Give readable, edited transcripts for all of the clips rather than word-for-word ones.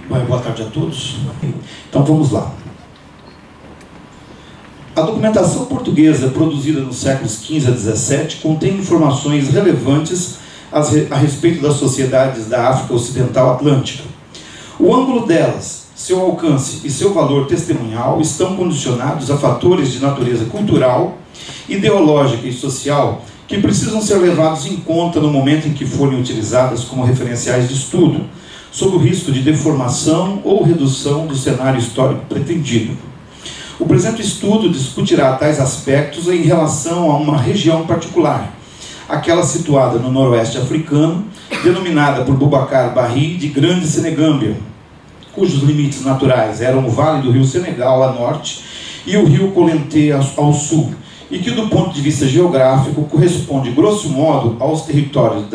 Boa tarde a todos. Então vamos lá. A documentação portuguesa produzida nos séculos XV a XVII contém informações relevantes a respeito das sociedades da África Ocidental Atlântica. O ângulo delas, seu alcance e seu valor testemunhal estão condicionados a fatores de natureza cultural, ideológica e social que precisam ser levados em conta no momento em que forem utilizadas como referenciais de estudo, sob o risco de deformação ou redução do cenário histórico pretendido. O presente estudo discutirá tais aspectos em relação a uma região particular, aquela situada no noroeste africano, denominada por Boubacar Barry de Grande Senegâmbia, cujos limites naturais eram o vale do rio Senegal a norte e o rio Kolenté ao sul, e que do ponto de vista geográfico corresponde grosso modo aos territórios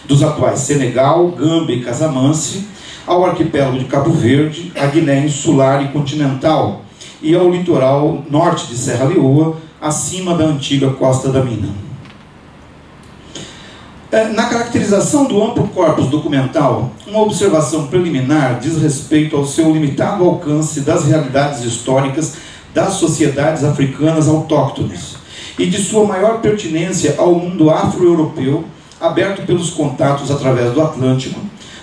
dos atuais Senegal, Gâmbia e Casamance, ao arquipélago de Cabo Verde, à Guiné Insular e Continental, e ao litoral norte de Serra Leoa, acima da antiga Costa da Mina. Na caracterização do amplo corpus documental, uma observação preliminar diz respeito ao seu limitado alcance das realidades históricas das sociedades africanas autóctones e de sua maior pertinência ao mundo afro-europeu, aberto pelos contatos através do Atlântico,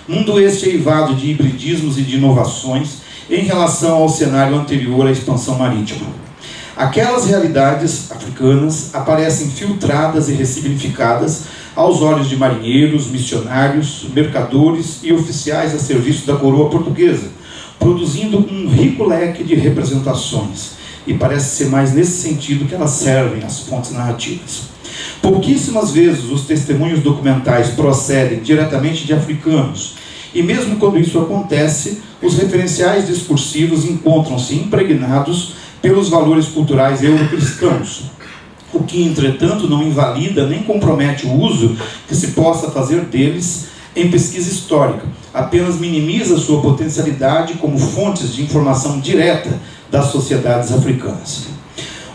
mundo este eivado de hibridismos e de inovações em relação ao cenário anterior à expansão marítima. Aquelas realidades africanas aparecem filtradas e ressignificadas aos olhos de marinheiros, missionários, mercadores e oficiais a serviço da coroa portuguesa, produzindo um rico leque de representações, e parece ser mais nesse sentido que elas servem às fontes narrativas. Pouquíssimas vezes os testemunhos documentais procedem diretamente de africanos, e mesmo quando isso acontece, os referenciais discursivos encontram-se impregnados pelos valores culturais eurocristãos, o que, entretanto, não invalida nem compromete o uso que se possa fazer deles em pesquisa histórica, apenas minimiza sua potencialidade como fontes de informação direta das sociedades africanas.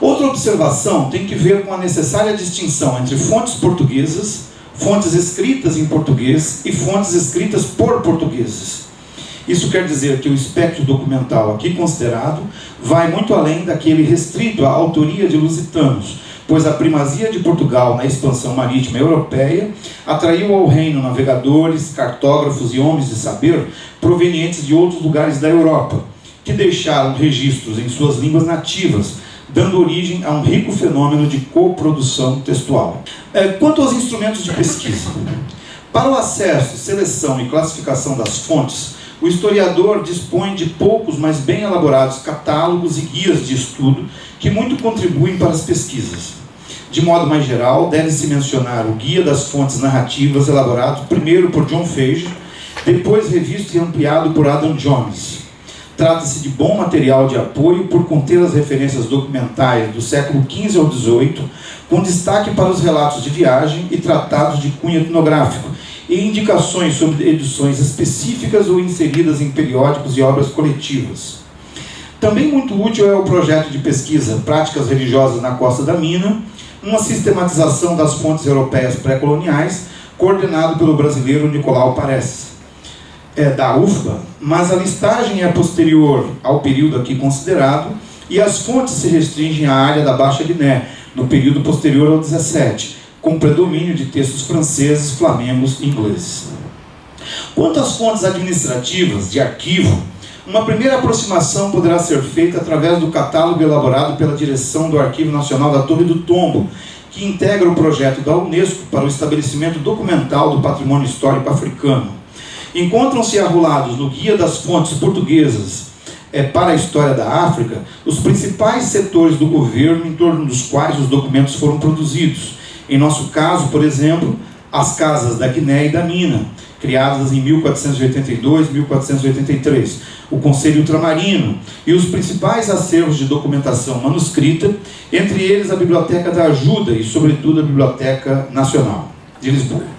Outra observação tem que ver com a necessária distinção entre fontes portuguesas, fontes escritas em português e fontes escritas por portugueses. Isso quer dizer que o espectro documental aqui considerado vai muito além daquele restrito à autoria de lusitanos, pois a primazia de Portugal na expansão marítima europeia atraiu ao reino navegadores, cartógrafos e homens de saber provenientes de outros lugares da Europa, que deixaram registros em suas línguas nativas, dando origem a um rico fenômeno de coprodução textual. Quanto aos instrumentos de pesquisa, para o acesso, seleção e classificação das fontes, o historiador dispõe de poucos, mas bem elaborados catálogos e guias de estudo que muito contribuem para as pesquisas. De modo mais geral, deve-se mencionar o Guia das Fontes Narrativas, elaborado primeiro por John Fage, depois revisto e ampliado por Adam Jones. Trata-se de bom material de apoio por conter as referências documentais do século XV ao XVIII, com destaque para os relatos de viagem e tratados de cunho etnográfico, e indicações sobre edições específicas ou inseridas em periódicos e obras coletivas. Também muito útil é o projeto de pesquisa Práticas Religiosas na Costa da Mina, uma sistematização das fontes europeias pré-coloniais, coordenado pelo brasileiro Nicolau Parés, da UFBA, mas a listagem é posterior ao período aqui considerado e as fontes se restringem à área da Baixa Guiné, no período posterior ao 17, com predomínio de textos franceses, flamengos e ingleses. Quanto às fontes administrativas, de arquivo, uma primeira aproximação poderá ser feita através do catálogo elaborado pela direção do Arquivo Nacional da Torre do Tombo, que integra o projeto da Unesco para o estabelecimento documental do patrimônio histórico africano. Encontram-se arrolados no Guia das Fontes Portuguesas para a História da África os principais setores do governo em torno dos quais os documentos foram produzidos. Em nosso caso, por exemplo, as Casas da Guiné e da Mina, criadas em 1482 e 1483, o Conselho Ultramarino e os principais acervos de documentação manuscrita, entre eles a Biblioteca da Ajuda e, sobretudo, a Biblioteca Nacional de Lisboa.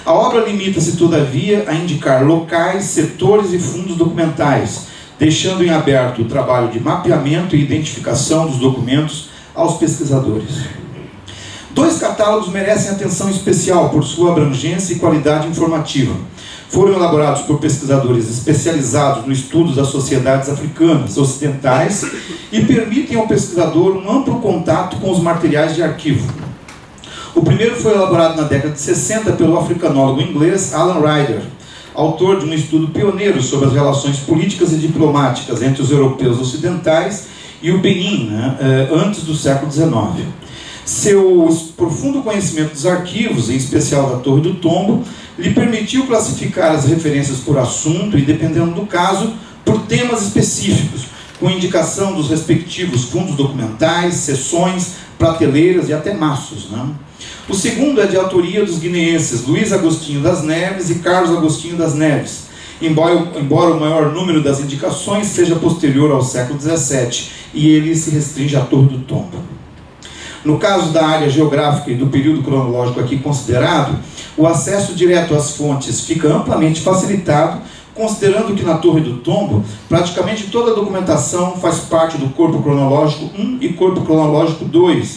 A obra limita-se, todavia, a indicar locais, setores e fundos documentais, deixando em aberto o trabalho de mapeamento e identificação dos documentos aos pesquisadores. Dois catálogos merecem atenção especial por sua abrangência e qualidade informativa. Foram elaborados por pesquisadores especializados no estudo das sociedades africanas ocidentais e permitem ao pesquisador um amplo contato com os materiais de arquivo. O primeiro foi elaborado na década de 60 pelo africanólogo inglês Alan Ryder, autor de um estudo pioneiro sobre as relações políticas e diplomáticas entre os europeus ocidentais e o Benin, antes do século XIX. Seu profundo conhecimento dos arquivos, em especial da Torre do Tombo, lhe permitiu classificar as referências por assunto e, dependendo do caso, por temas específicos, com indicação dos respectivos fundos documentais, seções, prateleiras e até maços. O segundo é de autoria dos guineenses Luiz Agostinho das Neves e Carlos Agostinho das Neves, embora o maior número das indicações seja posterior ao século XVII, e ele se restringe à Torre do Tombo. No caso da área geográfica e do período cronológico aqui considerado, o acesso direto às fontes fica amplamente facilitado, considerando que na Torre do Tombo, praticamente toda a documentação faz parte do Corpo Cronológico I e Corpo Cronológico II,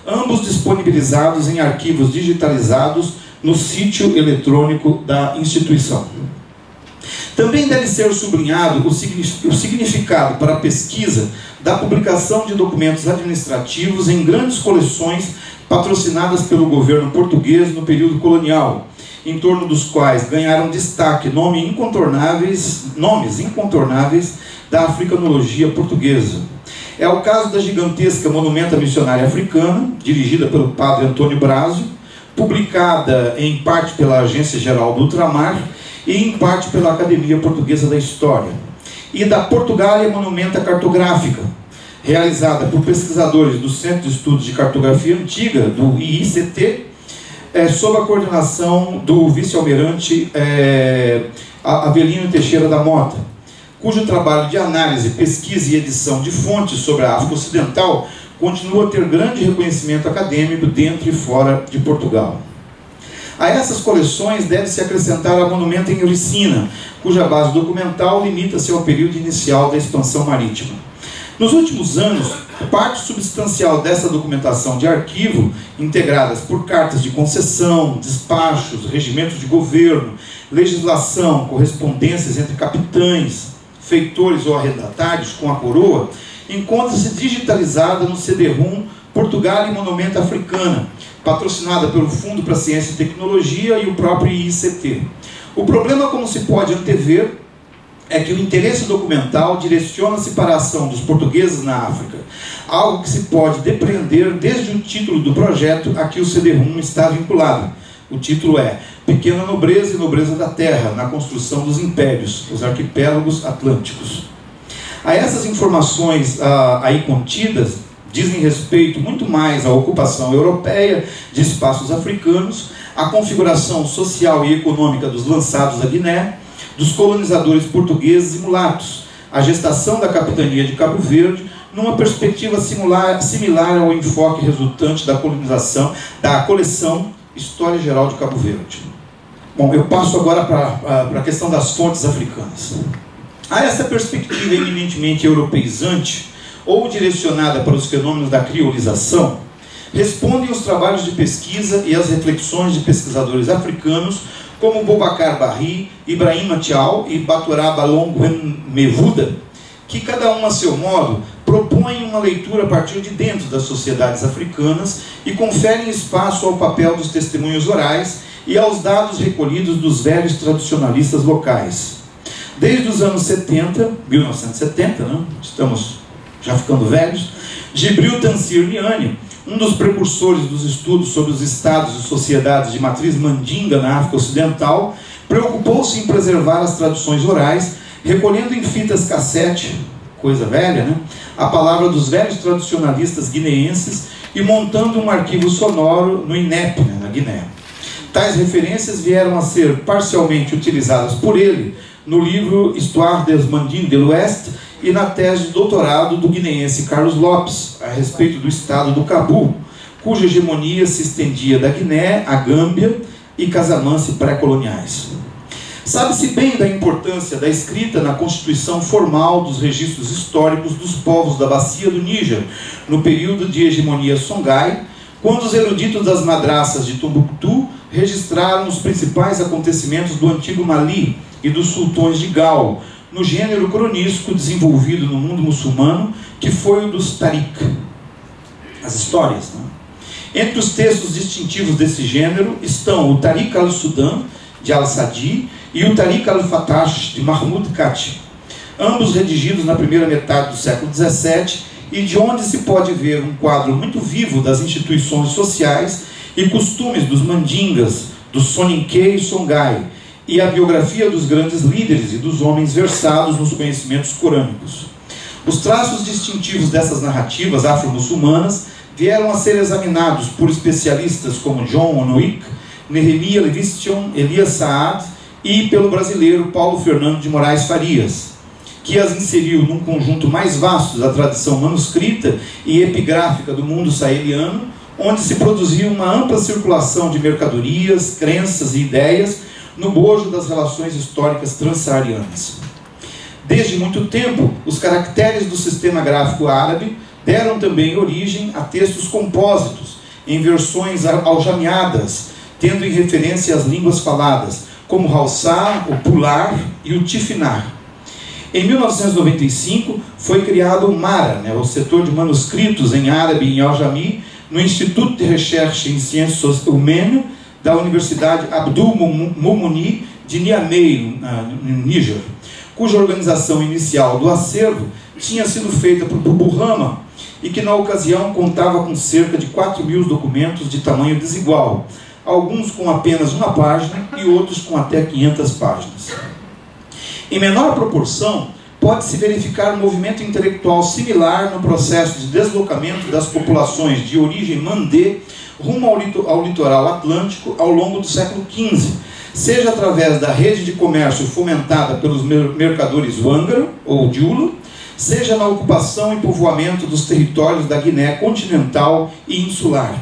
ambos disponibilizados em arquivos digitalizados no sítio eletrônico da instituição. Também deve ser sublinhado o significado para a pesquisa da publicação de documentos administrativos em grandes coleções patrocinadas pelo governo português no período colonial, em torno dos quais ganharam destaque nomes incontornáveis da africanologia portuguesa. É o caso da gigantesca Monumenta Missionária Africana, dirigida pelo padre Antônio Brásio, publicada em parte pela Agência Geral do Ultramar e em parte pela Academia Portuguesa da História, e da Portugália Monumenta Cartográfica, realizada por pesquisadores do Centro de Estudos de Cartografia Antiga, do IICT, sob a coordenação do vice-almirante Avelino Teixeira da Mota, cujo trabalho de análise, pesquisa e edição de fontes sobre a África Ocidental continua a ter grande reconhecimento acadêmico dentro e fora de Portugal. A essas coleções deve-se acrescentar a Monumenta em Euricina, cuja base documental limita-se ao período inicial da expansão marítima. Nos últimos anos, parte substancial dessa documentação de arquivo, integradas por cartas de concessão, despachos, regimentos de governo, legislação, correspondências entre capitães, feitores ou arrendatários com a coroa, encontra-se digitalizada no CD-ROM Portugália Monumenta Africana, patrocinada pelo Fundo para Ciência e Tecnologia e o próprio IICT. O problema, como se pode antever, é que o interesse documental direciona-se para a ação dos portugueses na África, algo que se pode depreender desde o título do projeto a que o CD-ROM está vinculado. O título é Pequena Nobreza e Nobreza da Terra, na construção dos impérios, os arquipélagos atlânticos. A essas informações aí contidas, dizem respeito muito mais à ocupação europeia de espaços africanos, à configuração social e econômica dos lançados à Guiné, dos colonizadores portugueses e mulatos, a gestação da capitania de Cabo Verde, numa perspectiva similar ao enfoque resultante da colonização, da coleção História Geral de Cabo Verde. Bom, eu passo agora para a questão das fontes africanas. A essa perspectiva eminentemente europeizante, ou direcionada para os fenômenos da criolização, respondem os trabalhos de pesquisa e as reflexões de pesquisadores africanos como Boubacar Barry, Ibrahim Matial e Baturaba Longwen-Mevuda, que cada um a seu modo propõem uma leitura a partir de dentro das sociedades africanas e conferem espaço ao papel dos testemunhos orais e aos dados recolhidos dos velhos tradicionalistas locais. Desde os anos 1970, estamos já ficando velhos, Gibril Tansir Niane, um dos precursores dos estudos sobre os estados e sociedades de matriz mandinga na África Ocidental, preocupou-se em preservar as tradições orais, recolhendo em fitas cassete, coisa velha, a palavra dos velhos tradicionalistas guineenses e montando um arquivo sonoro no INEP, na Guiné. Tais referências vieram a ser parcialmente utilizadas por ele no livro Histoire des Mandingues de l'Ouest e na tese de doutorado do guineense Carlos Lopes, a respeito do estado do Cabu, cuja hegemonia se estendia da Guiné à Gâmbia e Casamance pré-coloniais. Sabe-se bem da importância da escrita na constituição formal dos registros históricos dos povos da bacia do Níger, no período de hegemonia Songhai, quando os eruditos das madraças de Tombuctu registraram os principais acontecimentos do antigo Mali e dos sultões de Gal, no gênero cronístico desenvolvido no mundo muçulmano, que foi o dos Tariq, as histórias, né? Entre os textos distintivos desse gênero estão o Tariq al-Sudan, de Al-Sadi, e o Tariq al-Fatash, de Mahmud Kati, ambos redigidos na primeira metade do século XVII, e de onde se pode ver um quadro muito vivo das instituições sociais e costumes dos mandingas, dos Soninke e Songhai, e a biografia dos grandes líderes e dos homens versados nos conhecimentos corânicos. Os traços distintivos dessas narrativas afro-muçulmanas vieram a ser examinados por especialistas como John Onoick, Nehemia Levistion, Elias Saad e pelo brasileiro Paulo Fernando de Moraes Farias, que as inseriu num conjunto mais vasto da tradição manuscrita e epigráfica do mundo saheliano, onde se produzia uma ampla circulação de mercadorias, crenças e ideias no bojo das relações históricas transsaarianas. Desde muito tempo, os caracteres do sistema gráfico árabe deram também origem a textos compósitos, em versões aljameadas, tendo em referência as línguas faladas, como o Haussá, o Pular e o Tifinar. Em 1995, foi criado o MARA, o setor de manuscritos em árabe e em aljami, no Instituto de Recherche em Ciências Humaines da Universidade Abdul Moumouni de Niamey, no Níger, cuja organização inicial do acervo tinha sido feita por Buburrama e que na ocasião contava com cerca de 4.000 documentos de tamanho desigual, alguns com apenas uma página e outros com até 500 páginas. Em menor proporção, pode-se verificar um movimento intelectual similar no processo de deslocamento das populações de origem mandê rumo ao litoral atlântico ao longo do século XV, seja através da rede de comércio fomentada pelos mercadores Wangaro ou Diulo, seja na ocupação e povoamento dos territórios da Guiné continental e insular.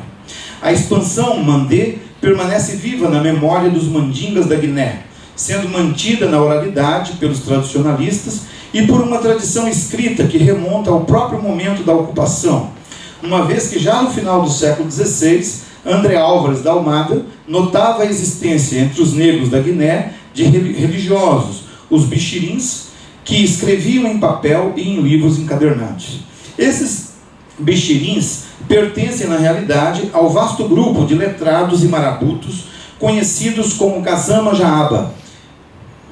A expansão mandê permanece viva na memória dos mandingas da Guiné, sendo mantida na oralidade pelos tradicionalistas e por uma tradição escrita que remonta ao próprio momento da ocupação, uma vez que já no final do século XVI, André Álvares da Almada notava a existência entre os negros da Guiné de religiosos, os bichirins, que escreviam em papel e em livros encadernados. Esses bichirins pertencem, na realidade, ao vasto grupo de letrados e marabutos conhecidos como Kazama Jaaba.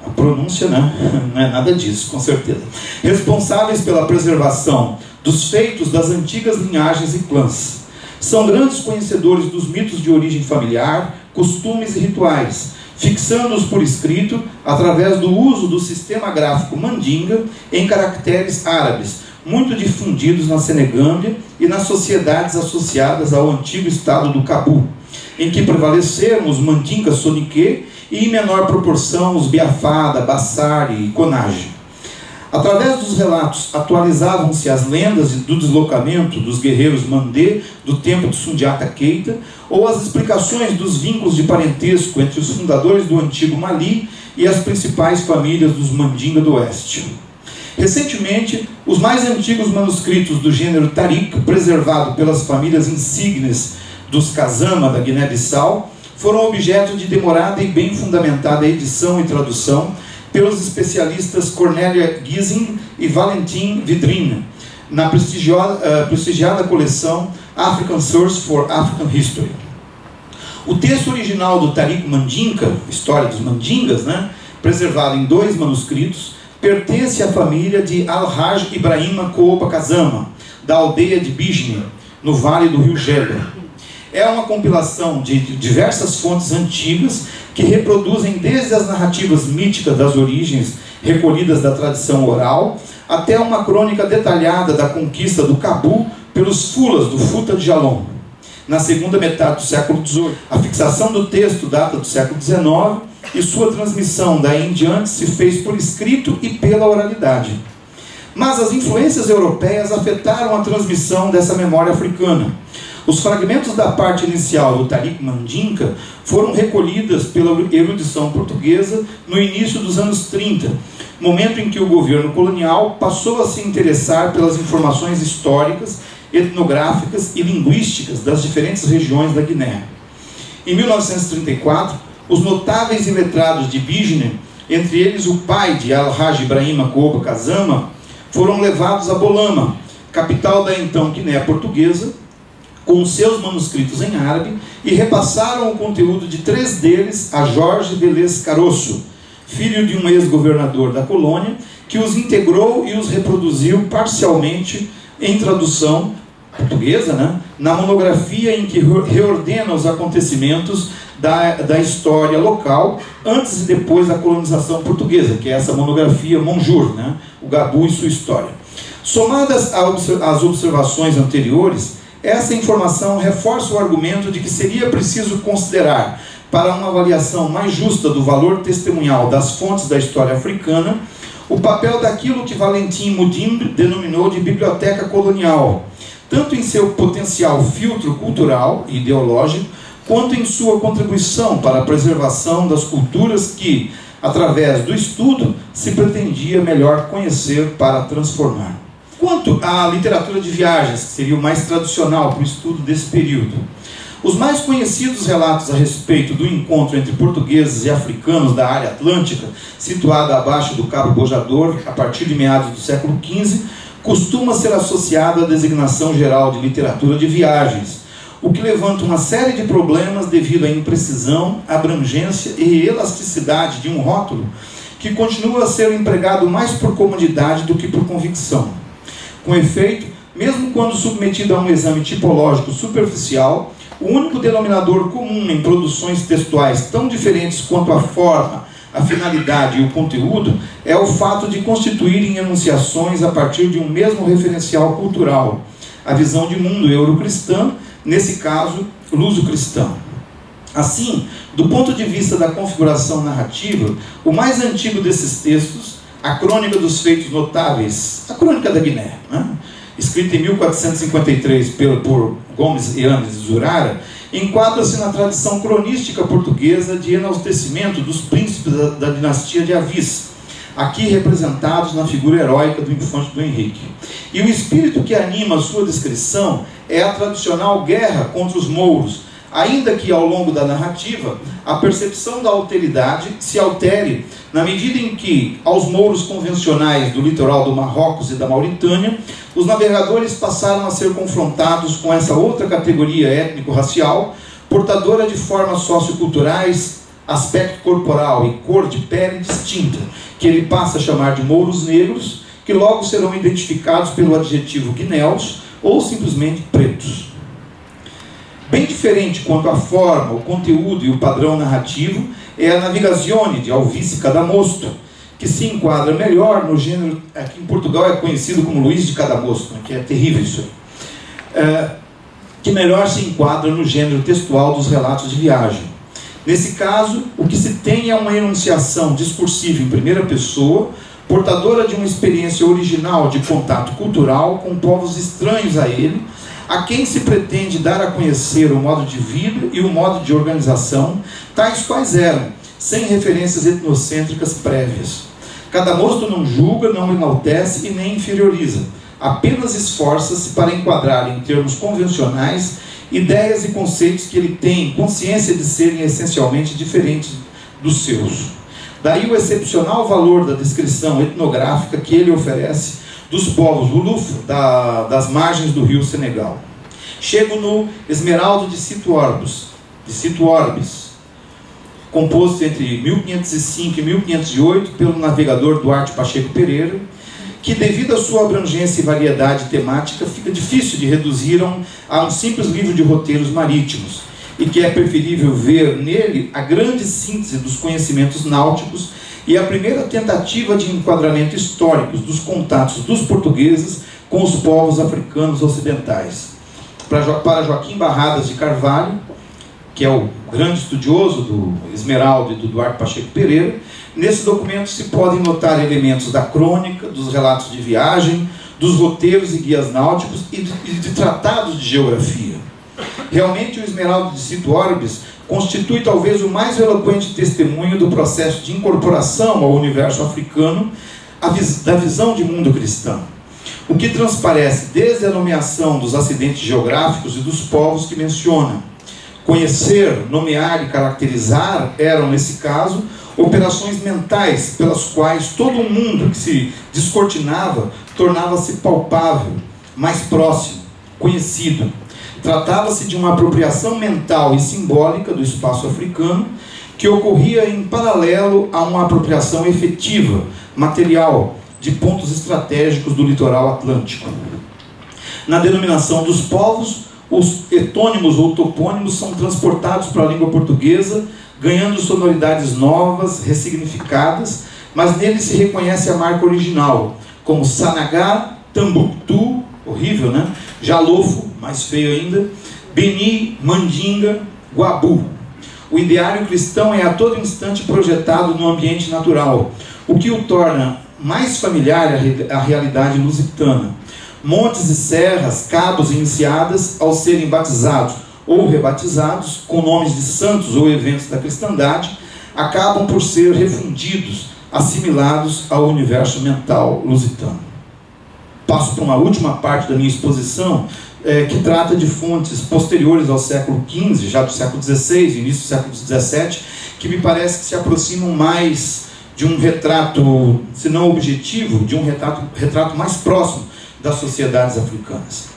A pronúncia não é nada disso, com certeza. Responsáveis pela preservação dos feitos das antigas linhagens e clãs. São grandes conhecedores dos mitos de origem familiar, costumes e rituais, fixando-os por escrito através do uso do sistema gráfico mandinga em caracteres árabes, muito difundidos na Senegâmbia e nas sociedades associadas ao antigo estado do Cabu, em que prevaleceram os mandingas Soninke e, em menor proporção, os Biafada, Bassari e Konage. Através dos relatos atualizavam-se as lendas do deslocamento dos guerreiros Mandê do tempo de Sundiata Keita, ou as explicações dos vínculos de parentesco entre os fundadores do antigo Mali e as principais famílias dos Mandinga do Oeste. Recentemente, os mais antigos manuscritos do gênero Tariq, preservado pelas famílias insígnes dos Kazama da Guiné-Bissau, foram objeto de demorada e bem fundamentada edição e tradução pelos especialistas Cornélia Giesing e Valentin Vidrine, na prestigiada coleção African Source for African History. O texto original do Tariq Mandinka, História dos Mandingas, preservado em 2 manuscritos, pertence à família de Al-Haj Ibrahima Kooba Kazama, da aldeia de Bijne, no vale do rio Geba. É uma compilação de diversas fontes antigas que reproduzem desde as narrativas míticas das origens recolhidas da tradição oral até uma crônica detalhada da conquista do Cabu pelos Fulas do Futa de Jalon, na segunda metade do século XVIII. A fixação do texto data do século XIX e sua transmissão daí em diante se fez por escrito e pela oralidade. Mas as influências europeias afetaram a transmissão dessa memória africana. Os fragmentos da parte inicial do Tariq Mandinka foram recolhidas pela erudição portuguesa no início dos anos 30, momento em que o governo colonial passou a se interessar pelas informações históricas, etnográficas e linguísticas das diferentes regiões da Guiné. Em 1934, os notáveis e letrados de Bijne, entre eles o pai de Al-Haj Ibrahima Koba Kazama, foram levados a Bolama, capital da então Guiné Portuguesa, com seus manuscritos em árabe, e repassaram o conteúdo de 3 deles a Jorge Velez Caroço, filho de um ex-governador da colônia, que os integrou e os reproduziu parcialmente em tradução portuguesa, na monografia em que reordena os acontecimentos da história local antes e depois da colonização portuguesa, que é essa monografia Monjour, o Gabu e sua história. Somadas às observações anteriores, essa informação reforça o argumento de que seria preciso considerar, para uma avaliação mais justa do valor testemunhal das fontes da história africana, o papel daquilo que Valentim Mudimbe denominou de biblioteca colonial, tanto em seu potencial filtro cultural e ideológico, quanto em sua contribuição para a preservação das culturas que, através do estudo, se pretendia melhor conhecer para transformar. Quanto à literatura de viagens, que seria o mais tradicional para o estudo desse período, os mais conhecidos relatos a respeito do encontro entre portugueses e africanos da área atlântica, situada abaixo do Cabo Bojador, a partir de meados do século XV, costuma ser associado à designação geral de literatura de viagens, o que levanta uma série de problemas devido à imprecisão, abrangência e elasticidade de um rótulo que continua a ser empregado mais por comodidade do que por convicção. Com efeito, mesmo quando submetido a um exame tipológico superficial, o único denominador comum em produções textuais tão diferentes quanto a forma, a finalidade e o conteúdo é o fato de constituírem enunciações a partir de um mesmo referencial cultural, a visão de mundo eurocristã, nesse caso, luso-cristã. Assim, do ponto de vista da configuração narrativa, o mais antigo desses textos, a Crônica dos Feitos Notáveis, a Crônica da Guiné, escrita em 1453 por Gomes Yanes Zurara, enquadra-se na tradição cronística portuguesa de enaltecimento dos príncipes da dinastia de Avis, aqui representados na figura heróica do infante Dom Henrique. E o espírito que anima a sua descrição é a tradicional guerra contra os mouros, ainda que ao longo da narrativa a percepção da alteridade se altere na medida em que, aos mouros convencionais do litoral do Marrocos e da Mauritânia, os navegadores passaram a ser confrontados com essa outra categoria étnico-racial, portadora de formas socioculturais, aspecto corporal e cor de pele distinta, que ele passa a chamar de mouros negros, que logo serão identificados pelo adjetivo guinéus ou simplesmente pretos. Bem diferente quanto à forma, o conteúdo e o padrão narrativo é a Navigazione de Alvice Cadamosto, que se enquadra melhor no gênero, aqui em Portugal é conhecido como Luís de Cadamosto, que é terrível isso aí, que melhor se enquadra no gênero textual dos relatos de viagem. Nesse caso, o que se tem é uma enunciação discursiva em primeira pessoa, portadora de uma experiência original de contato cultural com povos estranhos a ele, a quem se pretende dar a conhecer o modo de vida e o modo de organização, tais quais eram, sem referências etnocêntricas prévias. Cadamosto não julga, não enaltece e nem inferioriza, apenas esforça-se para enquadrar em termos convencionais ideias e conceitos que ele tem consciência de serem essencialmente diferentes dos seus. Daí o excepcional valor da descrição etnográfica que ele oferece dos povos Wolof das margens do rio Senegal. Chego no Esmeralda de Sito Orbis, composto entre 1505 e 1508 pelo navegador Duarte Pacheco Pereira, que devido à sua abrangência e variedade temática fica difícil de reduzir a um simples livro de roteiros marítimos, e que é preferível ver nele a grande síntese dos conhecimentos náuticos e a primeira tentativa de enquadramento histórico dos contatos dos portugueses com os povos africanos ocidentais. Para Joaquim Barradas de Carvalho, que é o grande estudioso do Esmeralda e do Duarte Pacheco Pereira, nesse documento se podem notar elementos da crônica, dos relatos de viagem, dos roteiros e guias náuticos e de tratados de geografia. Realmente o Esmeralda de Sito Orbis constitui talvez o mais eloquente testemunho do processo de incorporação ao universo africano da visão de mundo cristão, o que transparece desde a nomeação dos acidentes geográficos e dos povos que menciona, Conhecer, nomear e caracterizar eram, nesse caso, operações mentais pelas quais todo mundo que se descortinava tornava-se palpável, mais próximo, conhecido. Tratava-se de uma apropriação mental e simbólica do espaço africano que ocorria em paralelo a uma apropriação efetiva, material, de pontos estratégicos do litoral atlântico. Na denominação dos povos, os etônimos ou topônimos são transportados para a língua portuguesa, ganhando sonoridades novas, ressignificadas, mas neles se reconhece a marca original, como Sanagá, Tambuctu, horrível, né? Jalofo, mais feio ainda, Beni, Mandinga, Guabu. O ideário cristão é a todo instante projetado no ambiente natural, o que o torna mais familiar à realidade lusitana. Montes e serras, cabos e enseadas, ao serem batizados ou rebatizados com nomes de santos ou eventos da cristandade, acabam por ser refundidos, assimilados ao universo mental lusitano. Passo para uma última parte da minha exposição, que trata de fontes posteriores ao século XV, já do século XVI, início do século XVII, que me parece que se aproximam mais de um retrato, se não objetivo, de um retrato mais próximo das sociedades africanas.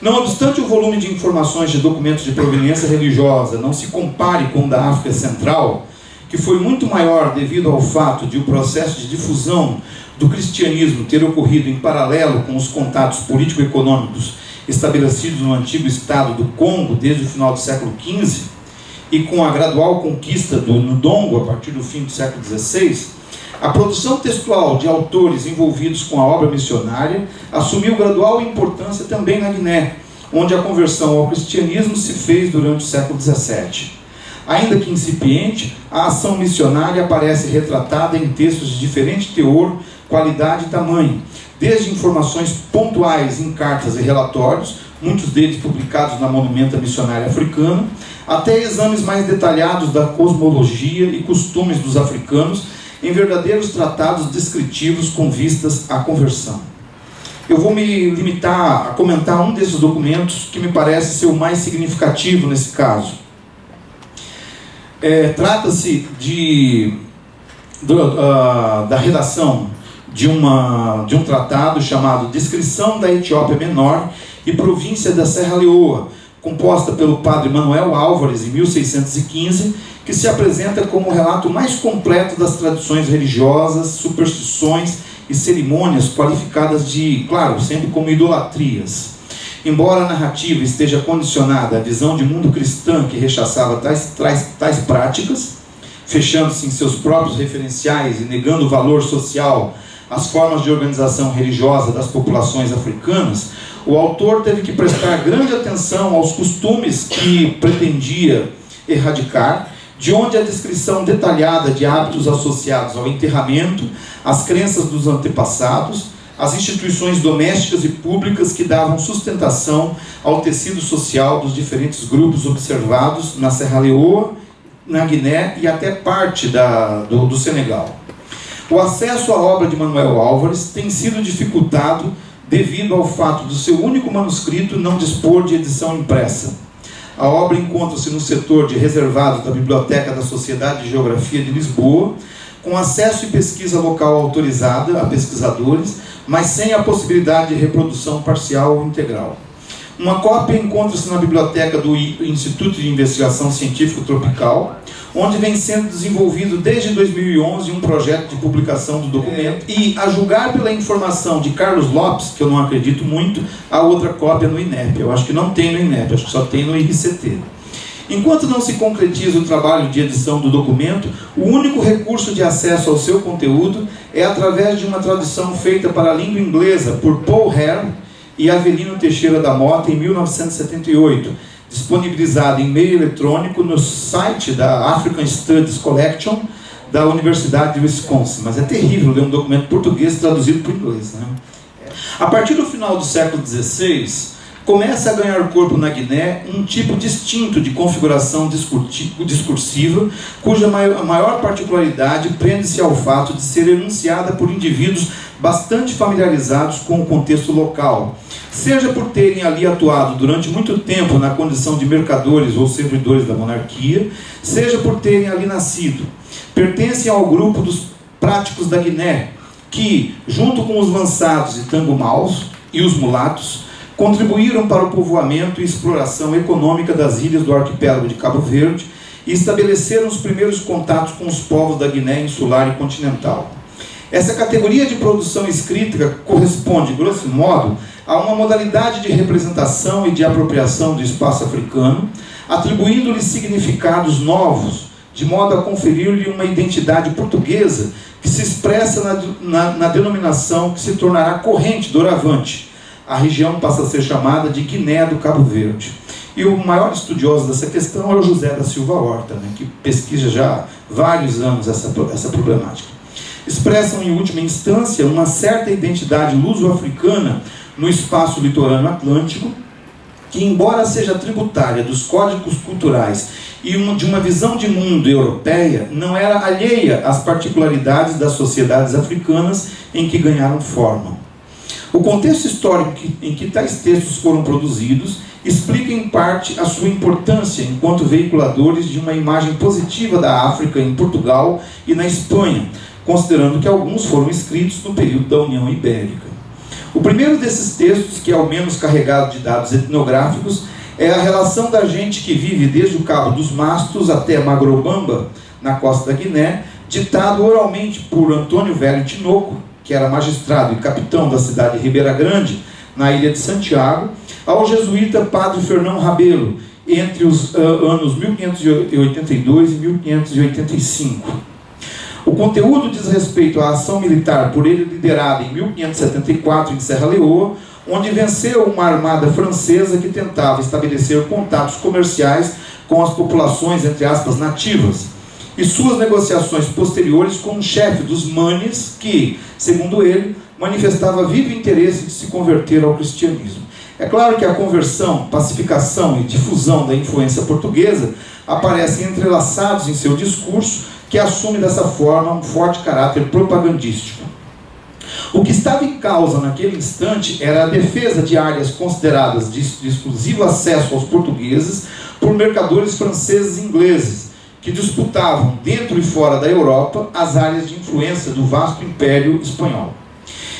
Não obstante o volume de informações de documentos de proveniência religiosa não se compare com o da África Central, que foi muito maior devido ao fato de o processo de difusão do cristianismo ter ocorrido em paralelo com os contatos político-econômicos estabelecidos no antigo estado do Congo desde o final do século XV e com a gradual conquista do Ndongo a partir do fim do século XVI, a produção textual de autores envolvidos com a obra missionária assumiu gradual importância também na Guiné, onde a conversão ao cristianismo se fez durante o século XVII. Ainda que incipiente, a ação missionária aparece retratada em textos de diferente teor, qualidade e tamanho, desde informações pontuais em cartas e relatórios, muitos deles publicados na Monumenta Missionária Africana, até exames mais detalhados da cosmologia e costumes dos africanos, em verdadeiros tratados descritivos com vistas à conversão. Eu vou me limitar a comentar um desses documentos que me parece ser o mais significativo nesse caso. Trata-se da redação de um tratado chamado Descrição da Etiópia Menor e Província da Serra Leoa, composta pelo padre Manuel Álvares em 1615, que se apresenta como o relato mais completo das tradições religiosas, superstições e cerimônias qualificadas de, claro, sempre como idolatrias. Embora a narrativa esteja condicionada à visão de mundo cristã que rechaçava tais práticas, fechando-se em seus próprios referenciais e negando o valor social às formas de organização religiosa das populações africanas, o autor teve que prestar grande atenção aos costumes que pretendia erradicar, de onde a descrição detalhada de hábitos associados ao enterramento, às crenças dos antepassados, às instituições domésticas e públicas que davam sustentação ao tecido social dos diferentes grupos observados na Serra Leoa, na Guiné e até parte do Senegal. O acesso à obra de Manuel Álvares tem sido dificultado devido ao fato do seu único manuscrito não dispor de edição impressa. A obra encontra-se no setor de reservados da Biblioteca da Sociedade de Geografia de Lisboa, com acesso e pesquisa local autorizada a pesquisadores, mas sem a possibilidade de reprodução parcial ou integral. Uma cópia encontra-se na biblioteca do Instituto de Investigação Científico Tropical, onde vem sendo desenvolvido desde 2011 um projeto de publicação do documento, e, a julgar pela informação de Carlos Lopes, que eu não acredito muito, há outra cópia no INEP. Eu acho que não tem no INEP, acho que só tem no IRCT. Enquanto não se concretiza o trabalho de edição do documento, o único recurso de acesso ao seu conteúdo é através de uma tradução feita para a língua inglesa por Paul Hare e Avelino Teixeira da Mota em 1978, disponibilizada em meio eletrônico no site da African Studies Collection da Universidade de Wisconsin. Mas é terrível ler um documento português traduzido para o inglês, né? A partir do final do século XVI, começa a ganhar corpo na Guiné um tipo distinto de configuração discursiva, cuja maior particularidade prende-se ao fato de ser enunciada por indivíduos bastante familiarizados com o contexto local, seja por terem ali atuado durante muito tempo na condição de mercadores ou servidores da monarquia, seja por terem ali nascido. Pertencem ao grupo dos práticos da Guiné, que, junto com os lançados e tangumaus e os mulatos, contribuíram para o povoamento e exploração econômica das ilhas do arquipélago de Cabo Verde e estabeleceram os primeiros contatos com os povos da Guiné insular e continental. Essa categoria de produção escrita corresponde, grosso modo, a uma modalidade de representação e de apropriação do espaço africano, atribuindo-lhe significados novos, de modo a conferir-lhe uma identidade portuguesa que se expressa na denominação que se tornará corrente doravante. A região passa a ser chamada de Guiné do Cabo Verde. E o maior estudioso dessa questão é o José da Silva Horta, que pesquisa já há vários anos essa problemática. Expressam, em última instância, uma certa identidade luso-africana no espaço litorâneo atlântico, que, embora seja tributária dos códigos culturais e de uma visão de mundo europeia, não era alheia às particularidades das sociedades africanas em que ganharam forma. O contexto histórico em que tais textos foram produzidos explica em parte a sua importância enquanto veiculadores de uma imagem positiva da África em Portugal e na Espanha, considerando que alguns foram escritos no período da União Ibérica. O primeiro desses textos, que é o menos carregado de dados etnográficos, é a relação da gente que vive desde o Cabo dos Mastos até Magrobamba, na costa da Guiné, ditado oralmente por Antônio Velho Tinoco, que era magistrado e capitão da cidade de Ribeira Grande, na ilha de Santiago, ao jesuíta Padre Fernão Rabelo, entre os anos 1582 e 1585. O conteúdo diz respeito à ação militar por ele liderada em 1574 em Serra Leoa, onde venceu uma armada francesa que tentava estabelecer contatos comerciais com as populações, entre aspas, nativas, e suas negociações posteriores com o chefe dos Manes, que, segundo ele, manifestava vivo interesse de se converter ao cristianismo. É claro que a conversão, pacificação e difusão da influência portuguesa aparecem entrelaçados em seu discurso, que assume dessa forma um forte caráter propagandístico. O que estava em causa naquele instante era a defesa de áreas consideradas de exclusivo acesso aos portugueses por mercadores franceses e ingleses, que disputavam dentro e fora da Europa as áreas de influência do vasto Império Espanhol.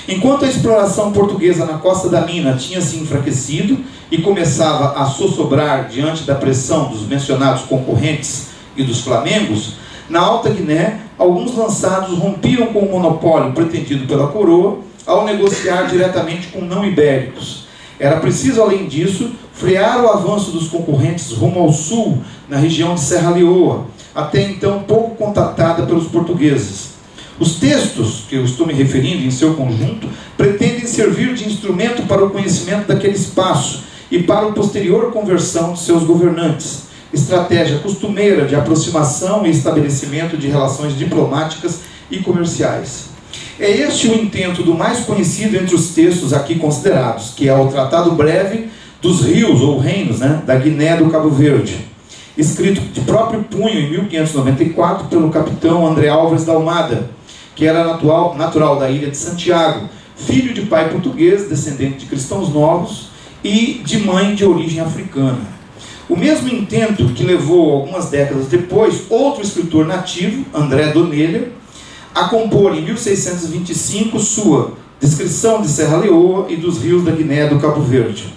Enquanto a exploração portuguesa na Costa da Mina tinha se enfraquecido e começava a sossobrar diante da pressão dos mencionados concorrentes e dos flamengos, na Alta Guiné, alguns lançados rompiam com o monopólio pretendido pela coroa ao negociar diretamente com não-ibéricos. Era preciso, além disso, frear o avanço dos concorrentes rumo ao sul, na região de Serra Leoa, até então pouco contatada pelos portugueses. Os textos, que eu estou me referindo em seu conjunto, pretendem servir de instrumento para o conhecimento daquele espaço e para a posterior conversão de seus governantes, estratégia costumeira de aproximação e estabelecimento de relações diplomáticas e comerciais. É este o intento do mais conhecido entre os textos aqui considerados, que é o Tratado Breve dos Rios ou Reinos, da Guiné do Cabo Verde, escrito de próprio punho em 1594 pelo capitão André Álvares da Almada, que era natural da ilha de Santiago, filho de pai português, descendente de cristãos novos e de mãe de origem africana. O mesmo intento que levou, algumas décadas depois, outro escritor nativo, André Donelha, a compor em 1625 sua Descrição de Serra Leoa e dos rios da Guiné do Cabo Verde.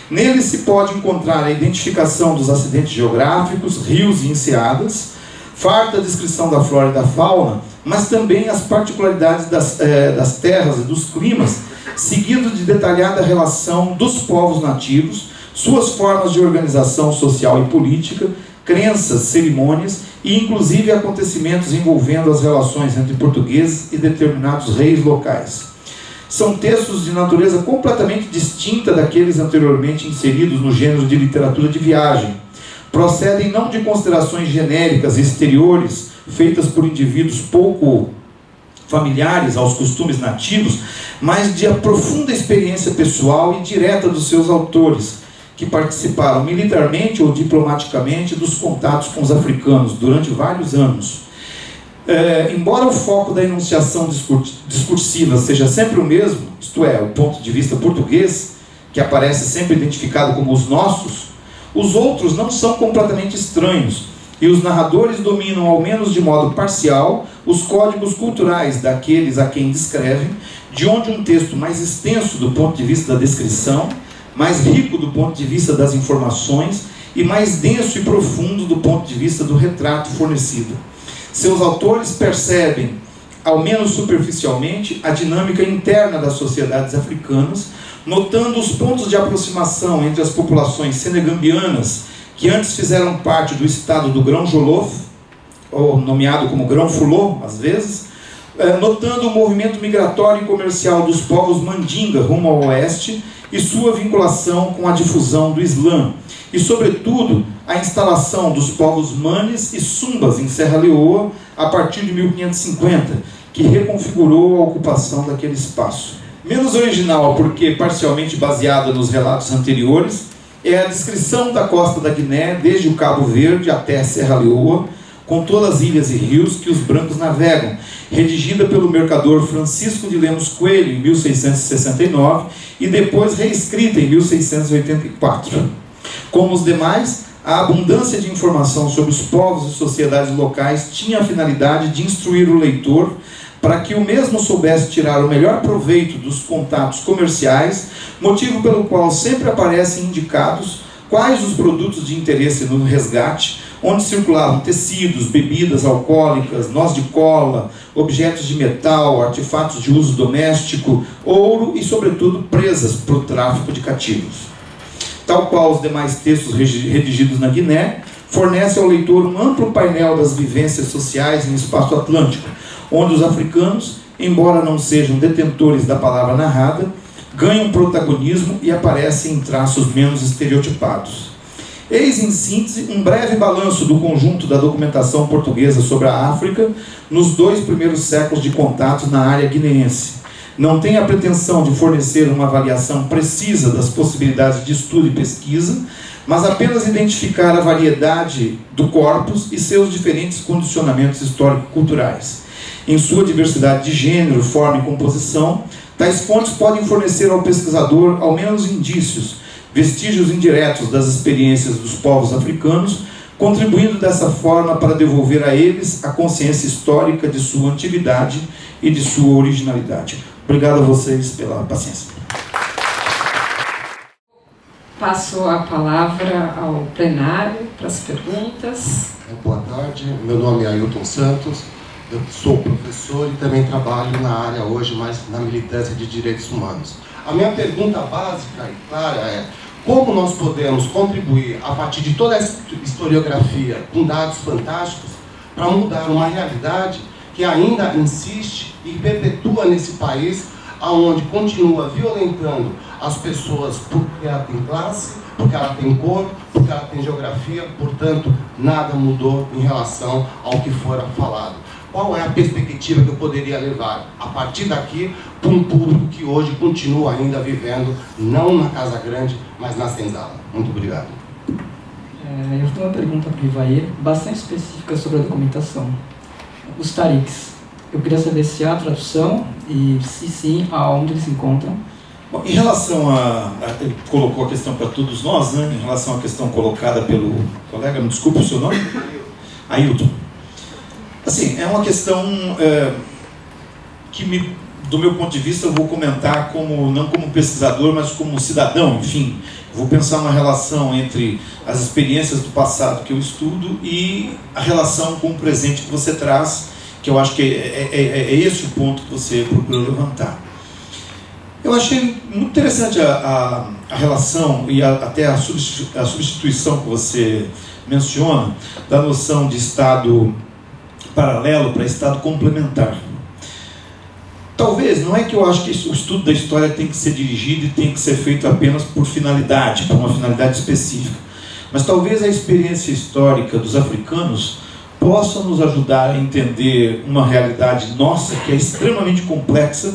Nele se pode encontrar a identificação dos acidentes geográficos, rios e enseadas, farta descrição da flora e da fauna, mas também as particularidades das terras e dos climas, seguido de detalhada relação dos povos nativos, suas formas de organização social e política, crenças, cerimônias e inclusive acontecimentos envolvendo as relações entre portugueses e determinados reis locais. São textos de natureza completamente distinta daqueles anteriormente inseridos no gênero de literatura de viagem. Procedem não de considerações genéricas e exteriores, feitas por indivíduos pouco familiares aos costumes nativos, mas de a profunda experiência pessoal e direta dos seus autores, que participaram militarmente ou diplomaticamente dos contatos com os africanos durante vários anos. Embora o foco da enunciação discursiva seja sempre o mesmo, isto é, o ponto de vista português, que aparece sempre identificado como os nossos, os outros não são completamente estranhos, e os narradores dominam, ao menos de modo parcial, os códigos culturais daqueles a quem descrevem, de onde um texto mais extenso do ponto de vista da descrição, mais rico do ponto de vista das informações e mais denso e profundo do ponto de vista do retrato fornecido. Seus autores percebem, ao menos superficialmente, a dinâmica interna das sociedades africanas, notando os pontos de aproximação entre as populações senegambianas, que antes fizeram parte do estado do Grão-Jolof, ou nomeado como Grão-Fulô, às vezes, notando o movimento migratório e comercial dos povos Mandinga rumo ao oeste e sua vinculação com a difusão do Islã, e, sobretudo, a instalação dos povos Manes e Sumbas em Serra Leoa a partir de 1550, que reconfigurou a ocupação daquele espaço. Menos original, porque parcialmente baseada nos relatos anteriores, é a descrição da costa da Guiné, desde o Cabo Verde até Serra Leoa, com todas as ilhas e rios que os brancos navegam, redigida pelo mercador Francisco de Lemos Coelho em 1669 e depois reescrita em 1684. Como os demais, a abundância de informação sobre os povos e sociedades locais tinha a finalidade de instruir o leitor para que o mesmo soubesse tirar o melhor proveito dos contatos comerciais, motivo pelo qual sempre aparecem indicados quais os produtos de interesse no resgate, onde circulavam tecidos, bebidas alcoólicas, noz de cola, objetos de metal, artefatos de uso doméstico, ouro e, sobretudo, presas para o tráfico de cativos. Tal qual os demais textos redigidos na Guiné, fornece ao leitor um amplo painel das vivências sociais em espaço atlântico, onde os africanos, embora não sejam detentores da palavra narrada, ganham protagonismo e aparecem em traços menos estereotipados. Eis, em síntese, um breve balanço do conjunto da documentação portuguesa sobre a África nos 2 primeiros séculos de contato na área guineense. Não tem a pretensão de fornecer uma avaliação precisa das possibilidades de estudo e pesquisa, mas apenas identificar a variedade do corpus e seus diferentes condicionamentos histórico-culturais. Em sua diversidade de gênero, forma e composição, tais fontes podem fornecer ao pesquisador ao menos indícios, vestígios indiretos das experiências dos povos africanos, contribuindo dessa forma para devolver a eles a consciência histórica de sua antiguidade e de sua originalidade. Obrigado a vocês pela paciência. Passo a palavra ao plenário para as perguntas. Boa tarde, meu nome é Ailton Santos, eu sou professor e também trabalho na área hoje, mais na militância de direitos humanos. A minha pergunta básica e clara é: como nós podemos contribuir, a partir de toda essa historiografia, com dados fantásticos, para mudar uma realidade que ainda insiste e perpetua nesse país, aonde continua violentando as pessoas porque ela tem classe, porque ela tem cor, porque ela tem geografia, portanto, nada mudou em relação ao que fora falado. Qual é a perspectiva que eu poderia levar, a partir daqui, para um público que hoje continua ainda vivendo, não na Casa Grande, mas na senzala? Muito obrigado. Eu tenho uma pergunta para o Ivair, bastante específica sobre a documentação. Os tariks, eu queria saber se há tradução e, se sim, aonde eles se encontram. Bom, em relação ele colocou a questão para todos nós, né? Em relação à questão colocada pelo colega, me desculpe o seu nome? Ailton. Assim, é uma questão que, do meu ponto de vista, eu vou comentar não como pesquisador, mas como cidadão, enfim. Vou pensar uma relação entre as experiências do passado que eu estudo e a relação com o presente que você traz, que eu acho que é esse o ponto que você procurou levantar. Eu achei muito interessante a relação e até a substituição que você menciona da noção de Estado paralelo para Estado complementar. Talvez, não é que eu acho que o estudo da história tem que ser dirigido e tem que ser feito apenas por finalidade, por uma finalidade específica, mas talvez a experiência histórica dos africanos possam nos ajudar a entender uma realidade nossa que é extremamente complexa,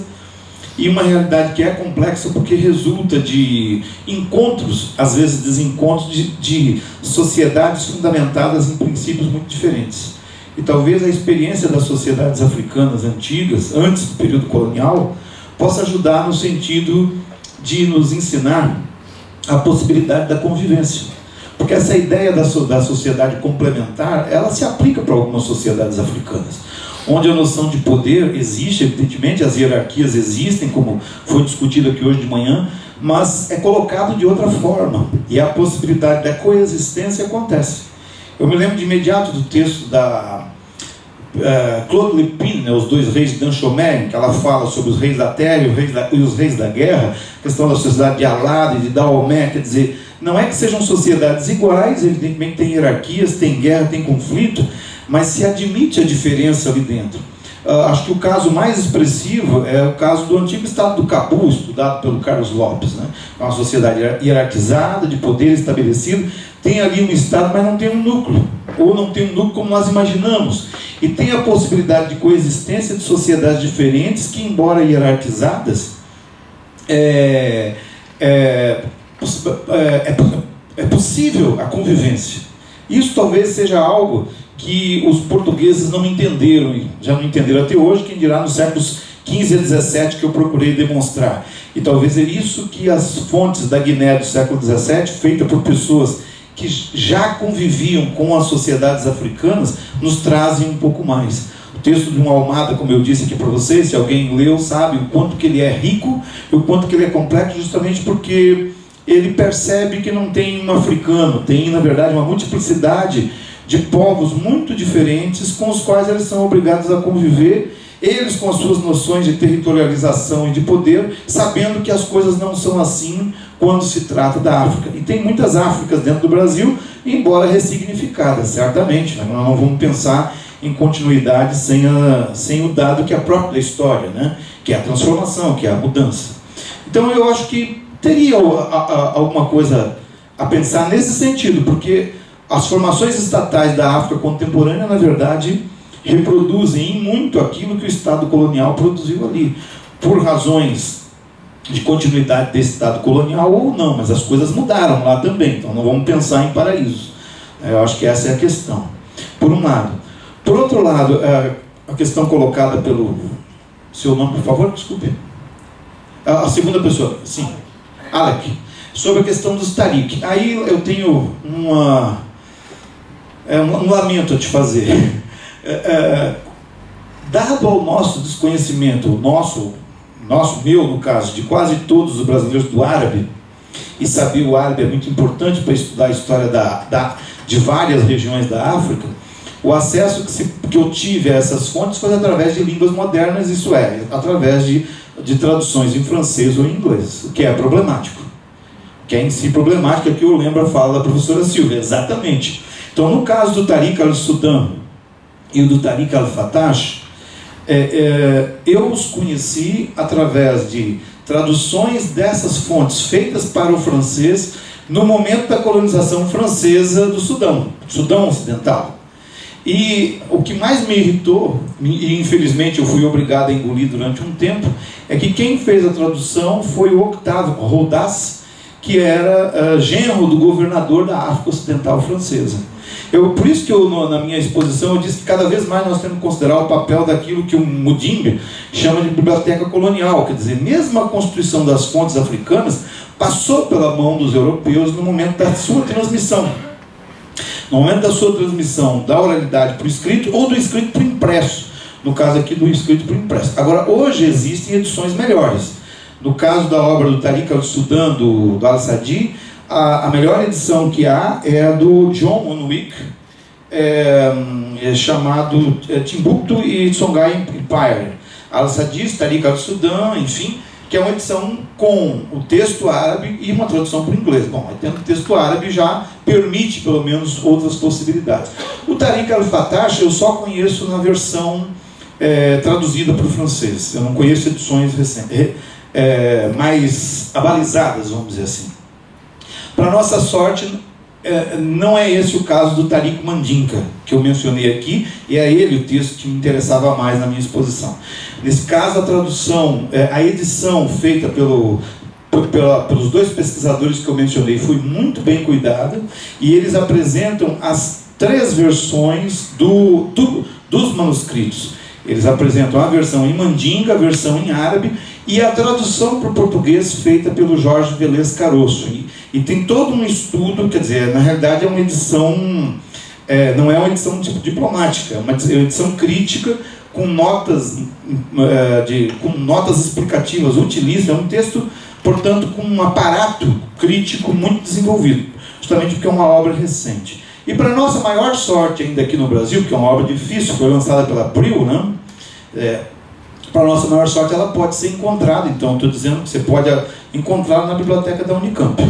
e uma realidade que é complexa porque resulta de encontros, às vezes desencontros, de sociedades fundamentadas em princípios muito diferentes. E talvez a experiência das sociedades africanas antigas, antes do período colonial, possa ajudar no sentido de nos ensinar a possibilidade da convivência. Porque essa ideia da sociedade complementar, ela se aplica para algumas sociedades africanas, onde a noção de poder existe, evidentemente, as hierarquias existem, como foi discutido aqui hoje de manhã, mas é colocado de outra forma, e a possibilidade da coexistência acontece. Eu me lembro de imediato do texto da Claude Lepine, Os Dois Reis de Danchomer, que ela fala sobre os reis da terra e os reis da guerra, a questão da sociedade de Alad e de Dahomey, quer dizer, não é que sejam sociedades iguais, evidentemente tem hierarquias, tem guerra, tem conflito, mas se admite a diferença ali dentro. Acho que o caso mais expressivo é o caso do antigo estado do Cabu, estudado pelo Carlos Lopes, né? É uma sociedade hierarquizada, de poder estabelecido, tem ali um estado, mas não tem um núcleo, ou não tem um núcleo como nós imaginamos, e tem a possibilidade de coexistência de sociedades diferentes que, embora hierarquizadas, é possível a convivência. Isso talvez seja algo que os portugueses não entenderam, e já não entenderam até hoje, quem dirá nos séculos XV a XVII, que eu procurei demonstrar. E talvez é isso que as fontes da Guiné do século XVII, feitas por pessoas que já conviviam com as sociedades africanas, nos trazem um pouco mais. O texto de um Almada, como eu disse aqui para vocês, se alguém leu, sabe o quanto que ele é rico e o quanto que ele é complexo, justamente porque ele percebe que não tem um africano, tem, na verdade, uma multiplicidade de povos muito diferentes com os quais eles são obrigados a conviver, eles com as suas noções de territorialização e de poder, sabendo que as coisas não são assim quando se trata da África. E tem muitas Áfricas dentro do Brasil, embora ressignificadas, certamente. Nós não vamos pensar em continuidade sem o dado que é próprio da história, né? Que é a transformação, que é a mudança. Então eu acho que teria alguma coisa a pensar nesse sentido, porque as formações estatais da África contemporânea, na verdade, reproduzem em muito aquilo que o Estado colonial produziu ali, por razões de continuidade desse Estado colonial ou não, mas as coisas mudaram lá também, então não vamos pensar em paraíso. Eu acho que essa é a questão, por um lado. Por outro lado, a questão colocada pelo seu nome, por favor, desculpe. A segunda pessoa, sim, Alec, sobre a questão dos Tariq. Aí eu tenho um lamento a te fazer. Dado ao nosso desconhecimento, meu no caso, de quase todos os brasileiros do árabe, e saber o árabe é muito importante para estudar a história de várias regiões da África, o acesso que eu tive a essas fontes foi através de línguas modernas, isso é, através de traduções em francês ou em inglês, o que é problemático. O que é em si problemático é que eu lembro a fala da professora Silvia, exatamente. Então, no caso do Tariq al-Sudan e do Tariq al-Fattash, eu os conheci através de traduções dessas fontes feitas para o francês no momento da colonização francesa do Sudão Ocidental. E o que mais me irritou, e infelizmente eu fui obrigado a engolir durante um tempo, é que quem fez a tradução foi o Octave Rodas, que era genro do governador da África Ocidental francesa. Por isso que na minha exposição eu disse que cada vez mais nós temos que considerar o papel daquilo que o Mudimbe chama de biblioteca colonial, quer dizer, mesmo a constituição das fontes africanas passou pela mão dos europeus no momento da sua transmissão. No momento da sua transmissão da oralidade para o escrito ou do escrito para o impresso. No caso aqui do escrito para o impresso. Agora, hoje existem edições melhores. No caso da obra do Tariq al-Sudan, do Al-Sadi, a melhor edição que há é a do John Onwik, chamado Timbuktu e Songhai Empire. Al-Sadi, Tariq al-Sudan, enfim, que é uma edição com o texto árabe e uma tradução para o inglês. Bom, tendo o texto árabe já permite pelo menos outras possibilidades. O Tariq al-Fattash eu só conheço na versão traduzida para o francês. Eu não conheço edições recentes, mais abalizadas, vamos dizer assim. Para nossa sorte, não é esse o caso do Tariq Mandinka, que eu mencionei aqui, e é ele o texto que me interessava mais na minha exposição. Nesse caso, a tradução, a edição feita pelos dois pesquisadores que eu mencionei foi muito bem cuidada, e eles apresentam as 3 versões dos manuscritos. Eles apresentam a versão em Mandinga, a versão em árabe e a tradução para o português feita pelo Jorge Velez Caroço. E tem todo um estudo, quer dizer, na realidade é uma edição, não é uma edição tipo diplomática, é uma edição crítica com notas, com notas explicativas, utilista, é um texto, portanto, com um aparato crítico muito desenvolvido, justamente porque é uma obra recente. E para nossa maior sorte ainda aqui no Brasil, que é uma obra difícil, foi lançada pela Abril, né? Para nossa maior sorte ela pode ser encontrada, então estou dizendo que você pode encontrar na biblioteca da Unicamp.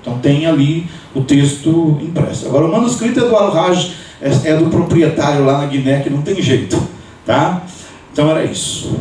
Então tem ali o texto impresso. Agora o manuscrito é do Al-Haj, é do proprietário lá na Guiné, que não tem jeito, tá? Então era isso.